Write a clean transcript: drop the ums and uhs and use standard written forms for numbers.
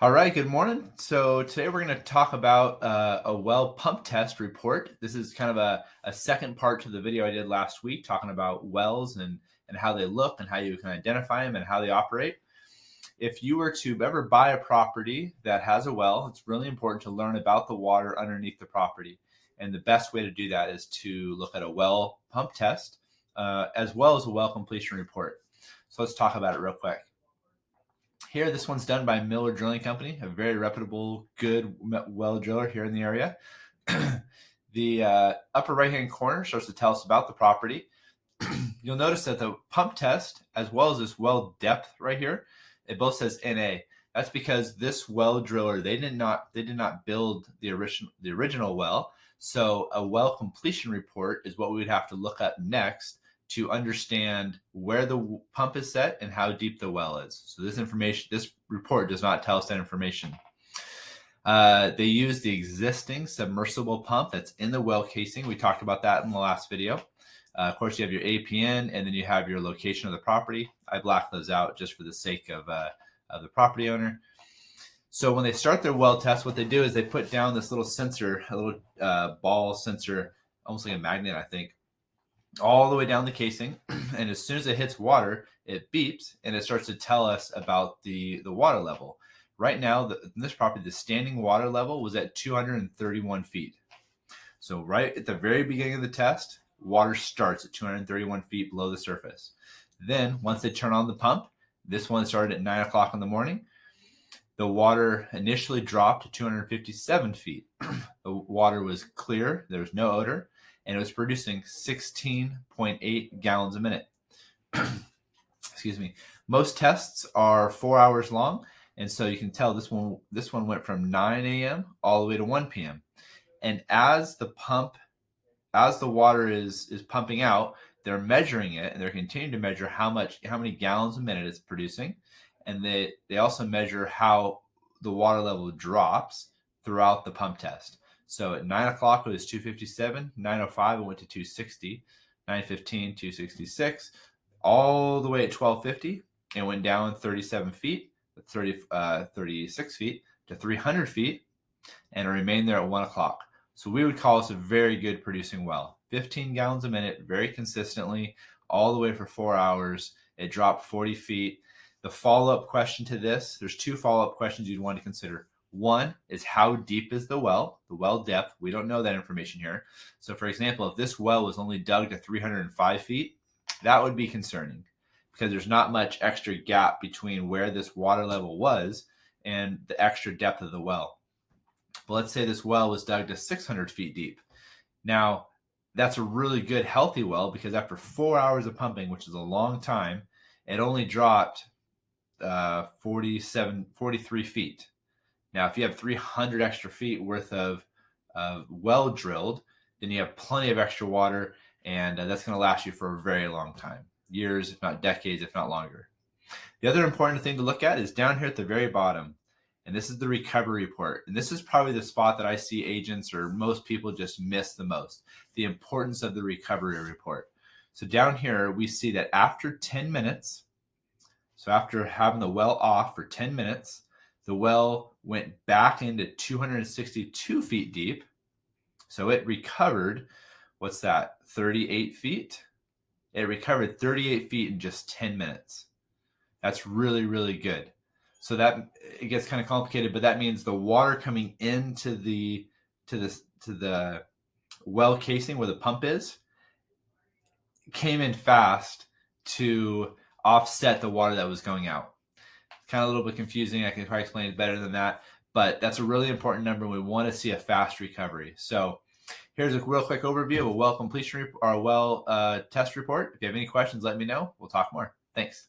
All right, good morning. So today we're going to talk about a well pump test report. This is kind of a second part to the video I did last week, talking about wells and how they look and how you can identify them and how they operate. If you were to ever buy a property that has a well, it's really important to learn about the water underneath the property. And the best way to do that is to look at a well pump test as well as a well completion report. So let's talk about it real quick. Here, this one's done by Miller Drilling Company, a very reputable, good well driller here in the area. The upper right-hand corner starts to tell us about the property. You'll notice that the pump test, as well as this well depth right here, it both says NA. That's because this well driller, they did not build the original well. So a well completion report is what we would have to look at next to understand where the pump is set and how deep the well is. So this report does not tell us that information. They use the existing submersible pump that's in the well casing. We talked about that in the last video. Of course, you have your APN, and then you have your location of the property. I blacked those out just for the sake of the property owner. So when they start their well test, what they do is they put down this little sensor, a little ball sensor, almost like a magnet, I think, all the way down the casing. And as soon as it hits water, it beeps and it starts to tell us about the water level. Right now, in this property, the standing water level was at 231 feet. So right at the very beginning of the test, water starts at 231 feet below the surface. Then once they turn on the pump, this one started at 9 o'clock in the morning. The water initially dropped to 257 feet. The water was clear. There was no odor. And it was producing 16.8 gallons a minute. Excuse me. Most tests are 4 hours long, and so you can tell this one went from 9 a.m. all the way to 1 p.m. And as the water is pumping out, they're measuring it, and they're continuing to measure how many gallons a minute it's producing, and they also measure how the water level drops throughout the pump test. So at 9 o'clock, it was 257. 9:05, it went to 260. 9:15, 266. All the way at 12:50, it went down 37 feet, 36 feet to 300 feet, and it remained there at 1 o'clock. So we would call this a very good producing well. 15 gallons a minute, very consistently, all the way for 4 hours. It dropped 40 feet. The follow-up question to this, there's two follow-up questions you'd want to consider. One is how deep is the well depth. We don't know that information here. So for example, if this well was only dug to 305 feet, that would be concerning because there's not much extra gap between where this water level was and the extra depth of the well. But let's say this well was dug to 600 feet deep. Now, that's a really good, healthy well because after 4 hours of pumping, which is a long time, it only dropped 43 feet. Now, if you have 300 extra feet worth of well drilled, then you have plenty of extra water, and that's going to last you for a very long time. Years, if not decades, if not longer. The other important thing to look at is down here at the very bottom, and this is the recovery report. And this is probably the spot that I see agents or most people just miss the most, the importance of the recovery report. So down here, we see that after 10 minutes, so after having the well off for 10 minutes, the well went back into 262 feet deep. So it recovered, 38 feet? It recovered 38 feet in just 10 minutes. That's really, really good. So that it gets kind of complicated, but that means the water coming into the well casing where the pump is came in fast to offset the water that was going out. Kind of a little bit confusing. I can probably explain it better than that, but that's a really important number. We want to see a fast recovery. So here's a real quick overview of a well completion or a well test report. If you have any questions, let me know. We'll talk more. Thanks.